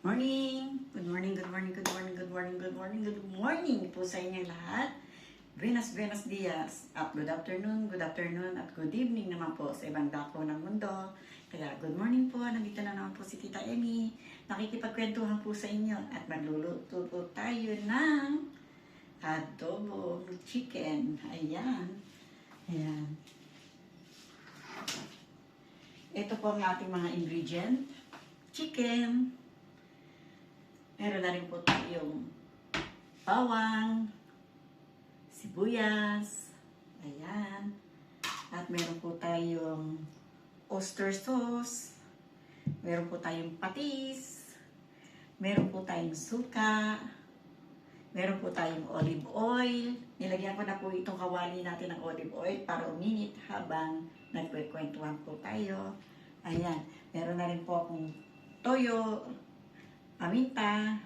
Morning! Good morning, good morning, good morning, good morning, good morning, good morning po sa inyo lahat. Buenos dias at good afternoon, at good evening naman po sa ibang dako ng mundo. Kaya good morning po, nandito na naman po si Tita Emmy. Nakikipagkwentuhan po sa inyo at magluluto po tayo ng adobo chicken. Ayan. Ayan. Ito po ang ating mga ingredient. Chicken. Meron na rin po tayong bawang, sibuyas, ayan. At meron po tayong oyster sauce, meron po tayong patis, meron po tayong suka, meron po tayong olive oil. Nilagyan ko na po itong kawali natin ng olive oil para uminit habang nagkwekwentuhan po tayo. Ayan, meron na rin po akong toyo, paminta,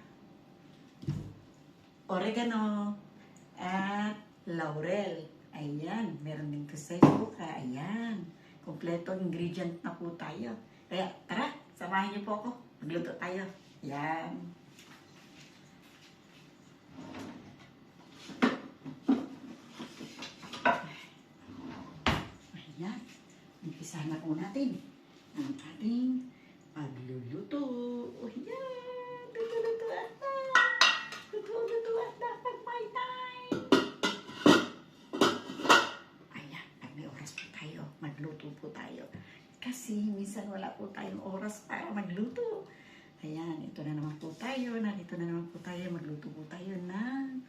oregano, at laurel. Ayan, meron din kasi suka. Ayan, kompleto ingredient na po tayo. Kaya tara, samahan niyo po ako. Magluto tayo. Ayan. Ayan, umpisahan na po natin ang ating pagluluto. Ayan. Luto-lutuan na pag may time. Ayan, pag may oras po tayo, magluto po tayo. Kasi minsan wala po tayong oras para magluto. Ayan, ito na naman po tayo. Narito na naman po tayo. Magluto po tayo ng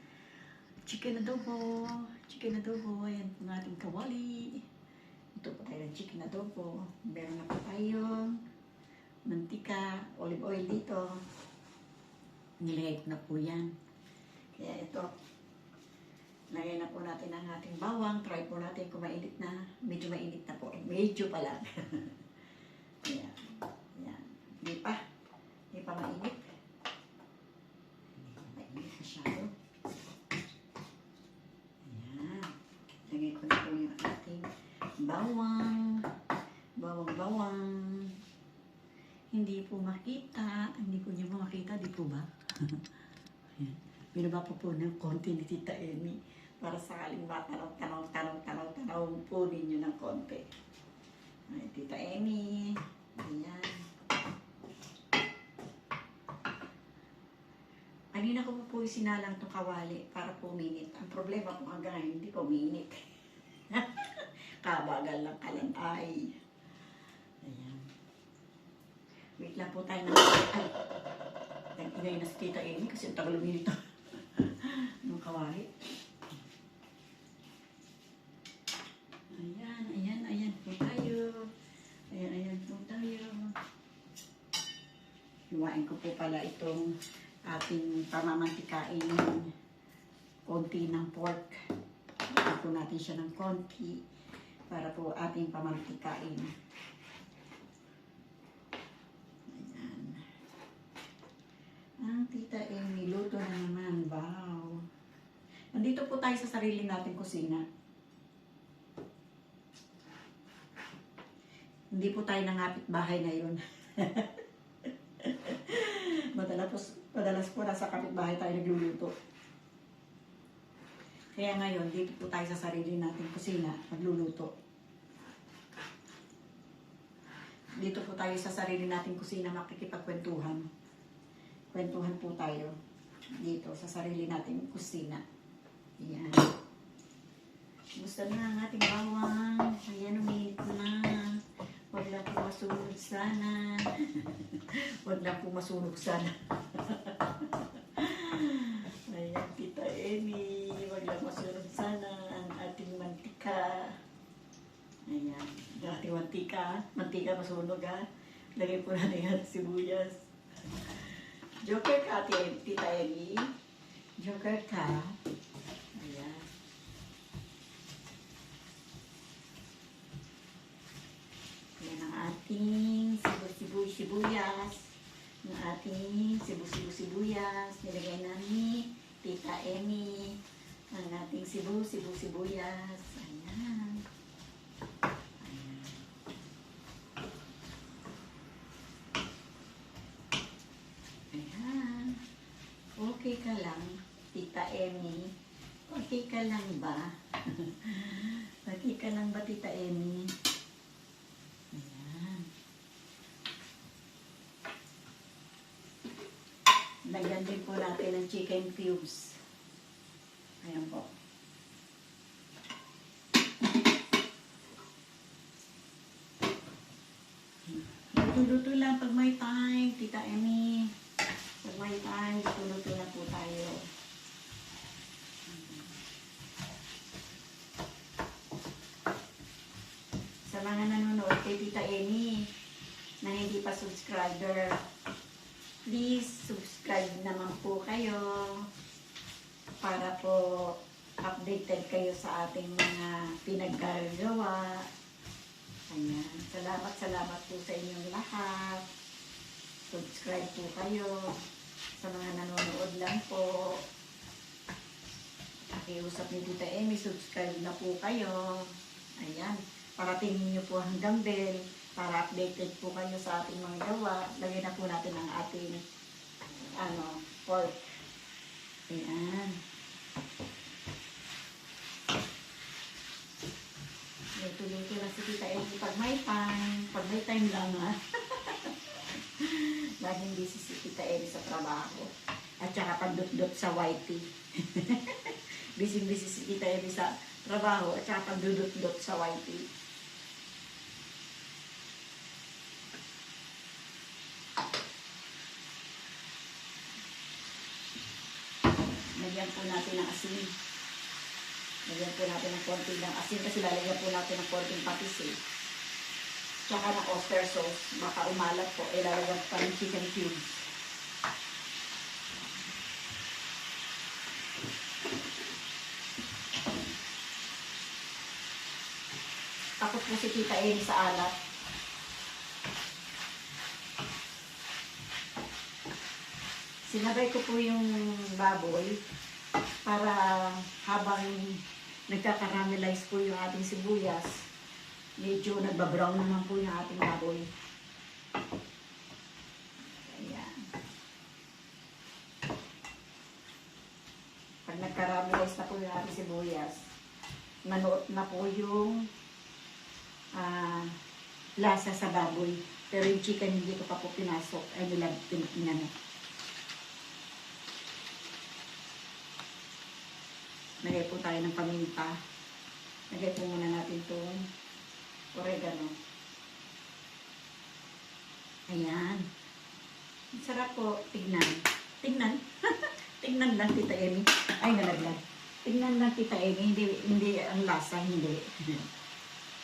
chicken adobo. Chicken adobo. Ayan po ng ating kawali. Ito po tayo ng chicken adobo. Meron na po tayo mantika, olive oil dito. Nilagay ko na po yan. Kaya ito, lagay na po natin ang ating bawang. Try po natin kung mainit na. Medyo mainit na po. Medyo pa lang. Ayan. Ayan. Hindi pa. Hindi pa mainit. Hindi pa mainit masyado. Ayan. Lagay ko na po yung ating bawang. Bawang. Hindi po makita. Hindi po niyo makita. Di po ba? Ayan. Binaba po ng konti ni Tita Emmy para sakaling matanong po ninyo ng konti. Ay, Tita Emmy. Ayan. Kanina ko po sinalang itong kawali para po uminit. Ang problema po hanggang ngayon, hindi po uminit. Kabagal lang kalanay. Ayan. Wait lang po tayo ng ay. Nag-ingay na si Tita Emmy kasi ang tagal uminit ng kawali. Ayan po tayo. Ayan po tayo. Hiwain ko po pala itong ating pamamantikain konti ng pork. Hiwain po natin siya ng konti para po ating pamamantikain. Ang Tita Emmy, luto na naman. Wow! Nandito po tayo sa sarili nating kusina. Hindi po tayo nangapit bahay ngayon. Madalas po nasa kapitbahay tayo nagluluto. Kaya ngayon, dito po tayo sa sarili nating kusina, nagluluto. Dito po tayo sa sarili nating kusina, makikipagkwentuhan. Kwentuhan po tayo dito sa sarili nating kusina. Ayan. Gusto na ang ating bawang. Ayan, uminit na. Huwag lang po masunog sana. Huwag lang po masunog sana. Ayan, Tita Emmy. Huwag lang masunog sana ang ating mantika. Ayan, ang ating mantika. Mantika masunog ha. Lagay po natin ang sibuyas. Joker ka, Tita Emmy. Joker ka. Ayan. Ayan ang ating sibuyas. Ang ating sibuyas. Nilagay na ni Tita Emmy. Ang ating sibuyas. Ayan. Ayan. Okay ka lang, Tita Emmy? Okay ka lang ba? Okay ka lang ba, Tita Emmy? Ayan. Lagyan din po natin ng chicken cubes. Ayan po. Luto-luto lang pag may time, Tita Emmy. Pag may time, luto-luto na po tayo. Sa mga nanonood kay Tita Emmy na hindi pa subscriber, please subscribe naman po kayo para po updated kayo sa ating mga pinaggagawa. Ayan. Salamat po sa inyong lahat. Subscribe po kayo. Sa mga nanonood lang po. Pakiusap ni Tita Emmy, subscribe na po kayo. Ayan. Paratingin niyo po hanggang bell para updated po kayo sa ating mga gawa. Lagyan na po natin ang ating pork. Ayan. Luto-luto lang si Tita Emmy pag may time. Pag may time lang ha. Laging busy si Tita Emmy sa trabaho. At saka pagdut-dut sa YT. Busy-busy si Tita Emmy sa trabaho at saka pagdudut-dut sa YT. Lagyan po natin ng asin. Lagyan po natin ng konti ng asin kasi lalagyan po natin ng konting patis eh. Tsaka ng oyster sauce. Baka umalat po. Ilalagyan pa ng chicken cubes. Takot po si Tita Emmy sa alat. Sinabay ko po yung baboy para habang nagka-caramelize po yung ating sibuyas, medyo nagbabrown naman po yung ating baboy. Ayan. Pag nag-caramelize na po yung ating sibuyas, manuot na po yung lasa sa baboy. Pero yung chicken hindi ko pa po pinasok. Ay pinano. Lagay po tayo ng paminta. Lagay po muna natin itong oregano. Ayan. Sarap po. Tignan. Tignan. Tignan lang, Tita Emmy. Ay, nalaglag. Tignan lang, Tita Emmy. Hindi ang lasa, hindi.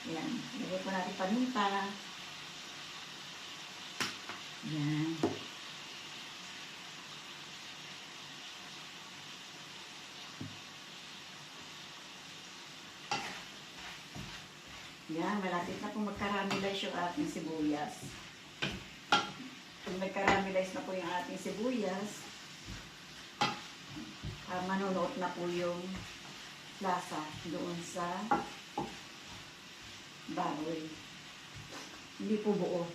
Ayan. Lagay po natin paminta. Ayan. Yan, malapit na po mag-caramelize yung ating sibuyas. Kung nag-caramelize na po yung ating sibuyas, manunuot na po yung lasa doon sa baboy. Hindi po buo.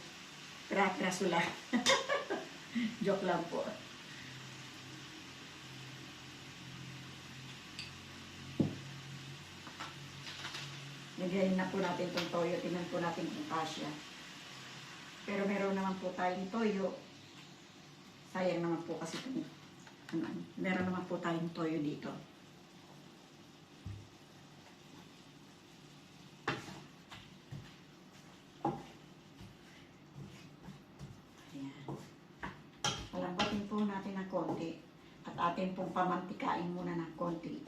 Traso lang. Joke lang po. Lagyan na po natin itong toyo. Tingnan po natin kung kasya. Pero meron naman po tayong toyo. Sayang naman po kasi itong meron naman po tayong toyo dito. Ayan. Palambatin po natin ng konti. At atin pong pamantikain muna ng konti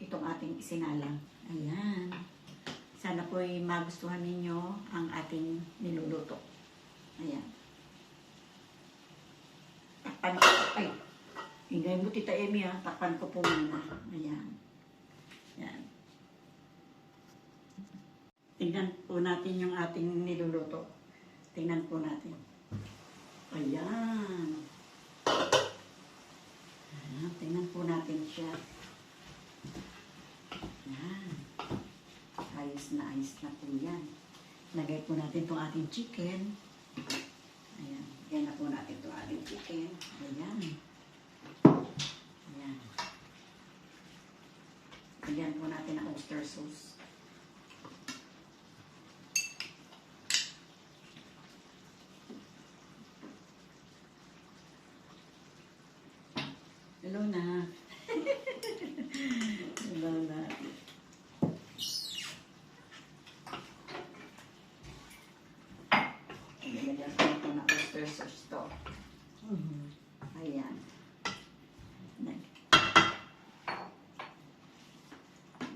itong ating isinalang. Ayan. Sana po'y magustuhan ninyo ang ating niluluto. Ayan. Takpan ko. Ay, ingay mo, Tita Emmy ha. Takpan ko po muna. Ayan. Ayan. Tingnan po natin yung ating niluluto. Tingnan po natin. Ayan. Ayan. Tingnan po natin siya. Ayan. Ayos na po yan. Lagay po natin itong ating chicken. Ayan. Lagay na po natin itong ating chicken. Ayan. oyster sauce. Hello na. Hello na. Nilagyan ko ito na oyster sauce to. Ayan.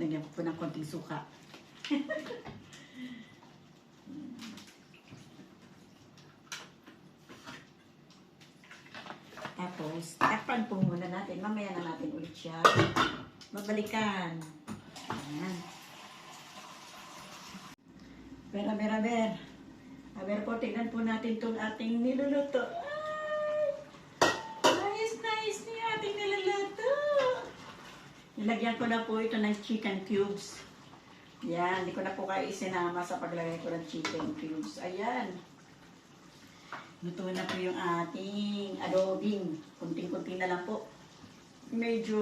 Lagyan ko po ng konting suka. Tapos, takpan po muna natin. Mamaya na natin ulit siya mabalikan. Ayan. Ber. Aber po, tignan po natin itong ating niluluto. Ay! Nice niya ating niluluto. Nilagyan ko na po ito ng chicken cubes. Yan, hindi ko na po kayo isinama sa paglagay ko ng chicken cubes. Ayan. Luto na po yung ating adobing. Kunting-kunti na lang po. Medyo,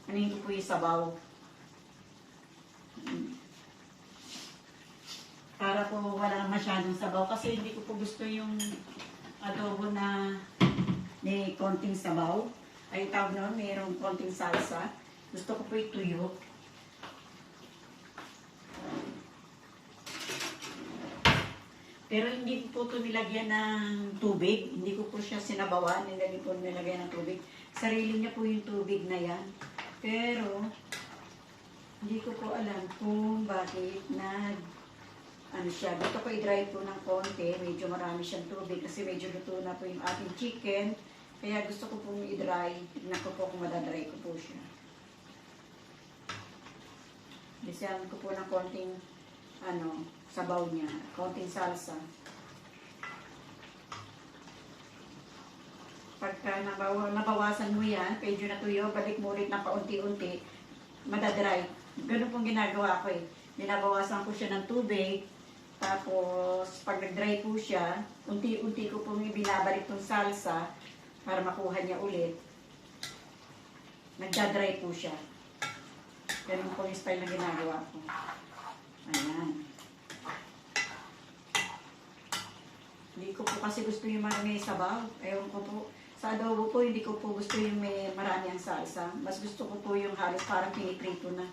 ano ko po yung sabaw. Para po wala masyadong sabaw. Kasi hindi ko po gusto yung adobo na may konting sabaw. Ay tawag noon, mayroong konting salsa. Gusto ko po ituyo. Pero hindi ko po ito nilagyan ng tubig. Hindi ko po siya sinabawan. Hindi po nilagyan ng tubig. Sarili niya po yung tubig na yan. Pero, hindi ko po alam kung bakit ano siya. Gusto ko i-dry po ng konti. Medyo marami siyang tubig kasi medyo luto na po yung ating chicken. Kaya gusto ko pong i-dry. Tignan ko po kung madadry ko po siya. Bisayan ko po ng konting sabaw niya. Konting salsa. Pagka nabawasan mo yan, medyo natuyo, balik mo ulit na paunti-unti, madadry. Ganun pong ginagawa ko eh. Binabawasan ko siya ng tubig. Tapos, pag nag-dry po siya, unti-unti ko pong ibinabalik tong salsa para makuha niya ulit. Nagda-dry po siya. Ganun po yung style na ginagawa ko. Ayan. Hindi ko po kasi gusto yung may sabaw. Ewan ko po. Sa adobo po, hindi ko po gusto yung may marami ang salsa. Mas gusto ko po yung halos parang piniprito na.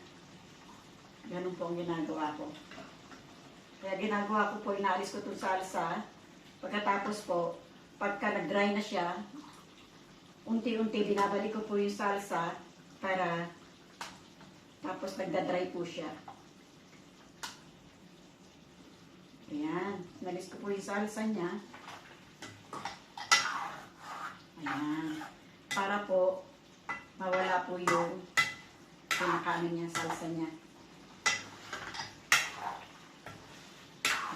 Ganun po ang ginagawa ko. Kaya ginagawa ko po, inaalis ko itong salsa. Pagkatapos po, pagka nag-dry na siya, unti-unti binabalik ko po yung salsa para tapos nagda-dry po siya. Ayan. Nalis ko po yung salsa niya. Ayan. Para po, mawala po yung pinakaano niya, salsa niya.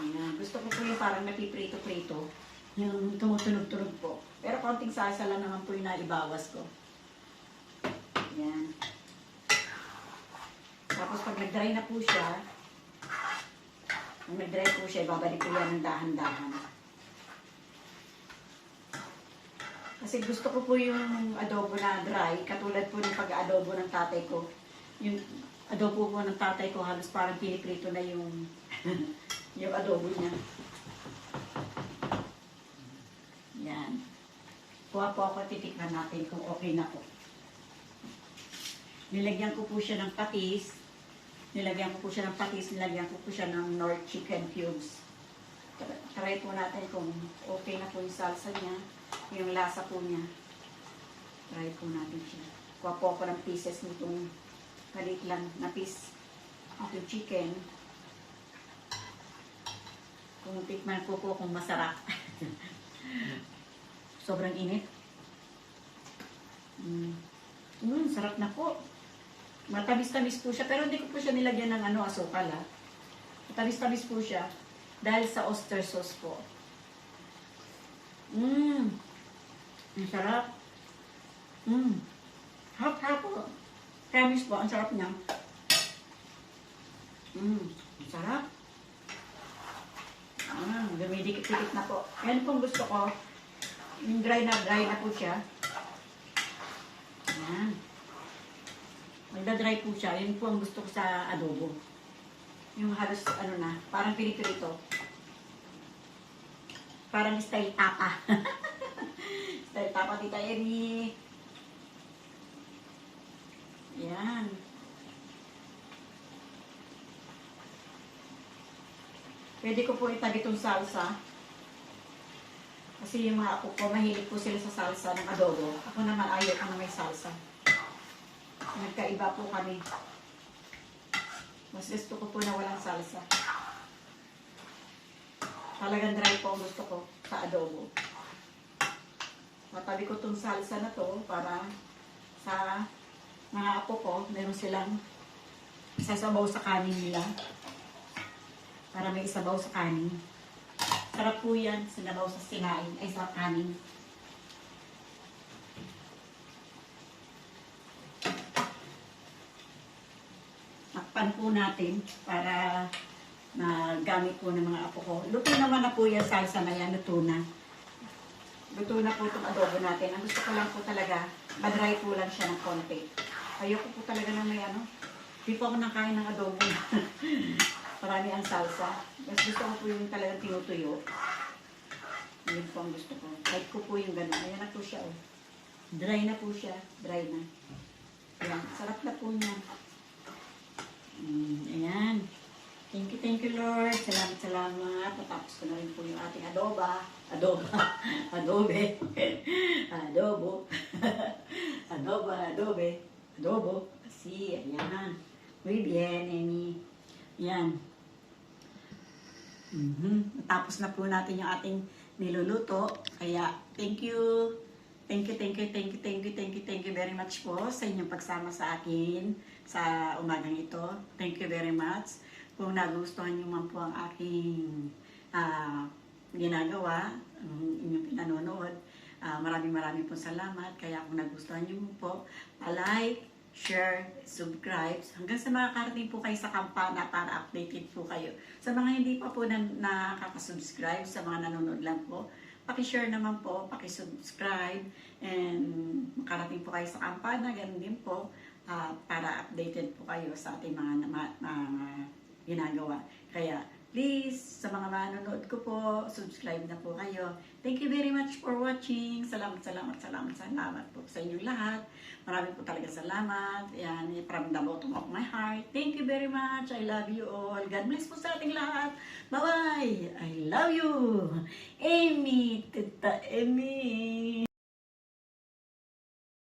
Ayan. Gusto ko po yung parang napiprito-prito. Yung tumutunog-tunog po. Pero konting salsa lang naman po yung naibawas ko. Ayan. Tapos pag nag-dry na po siya, nag-dry po siya, ibabalik ko yan ng dahan-dahan. Kasi gusto ko po yung adobo na dry, katulad po ng pag-adobo ng tatay ko. Yung adobo po ng tatay ko, halos parang piniprito na yung yung adobo niya. Yan. Kuha po ako, titikman natin kung okay na po. Nilagyan ko po siya ng patis. Nilagyan ko po siya ng Knorr chicken cubes. Try po natin kung okay na po yung salsa niya, yung lasa po niya. Try po natin siya. Kuha po ako ng pieces nitong kalit lang na piece ng chicken. Kung tikman ko po kung masarap. Sobrang init. Sarap na po. Matamis-tamis po siya, pero hindi ko po siya nilagyan ng asukal ha. Matamis-tamis po siya dahil sa oyster sauce po. Ang sarap. Harap-harap po. Tamis po, ang sarap niya. Ang sarap. Dumidikit-dikit na po. Yan pong gusto ko. Yung dry na po siya. Ayan. Magdadry po siya. Yun po ang gusto ko sa adobo. Yung halos ano na, parang pinipirito. Parang style tapa. Style tapa, Tita Eri. Yan. Pwede ko po itag itong salsa. Kasi yung mga apo ko, mahilig po sila sa salsa ng adobo. Ako naman ayaw ko na may salsa. Nagkaiba po kami. Mas gusto ko po na walang salsa. Talagang dry po ang gusto ko sa adobo. Matabi ko itong salsa na to para sa mga apo ko, meron silang sasabaw sa kanin nila. Para may isabaw sa kanin. Sarap po yan, sinabaw sa sinain, ay sa kanin. Takpan po natin para magamit po ng mga apo ko. Luto naman na po yan, salsa na yan, luto na. Luto na po itong adobo natin. Ang gusto ko lang po talaga, madry po lang siya ng konti. Ayoko po talaga na may ano. Hindi po ako nakain ng adobo. Marami ang salsa. Mas gusto ko po yung talagang tinutuyo. Yun po ang gusto ko. Like ko po yung gano'n. Ayan na po siya. Oh. Dry na po siya. Dry na. Ayan. Sarap na po niya. Ayan. Thank you Lord. Salamat. Natapos ko na rin po yung ating adoba. Adobe. Adobo. Adobo. Kasi, ayan. Muy bien, Amy. Ayan. Natapos na po natin yung ating niluluto. Kaya, thank you. Thank you very much po sa inyong pagsama sa akin sa umagang ito. Thank you very much. Kung nagustuhan niyo man po ang aking ginagawa, ang inyong pinanonood, maraming po salamat. Kaya kung nagustuhan niyo po, like, share, subscribe, hanggang sa makakarating po kayo sa kampana para updated po kayo. Sa mga hindi pa po nakaka-subscribe, sa mga nanonood lang po, paki-share naman po, paki-subscribe, and makarating po kayo sa kampana, ganun din po, para updated po kayo sa ating mga ginagawa. Kaya, please, sa mga manonood ko po, subscribe na po kayo. Thank you very much for watching. Salamat po sa inyong lahat. Marami po talaga salamat. Yan, from the bottom of my heart. Thank you very much. I love you all. God bless po sa ating lahat. Bye-bye. I love you. Amy, Tita Amy.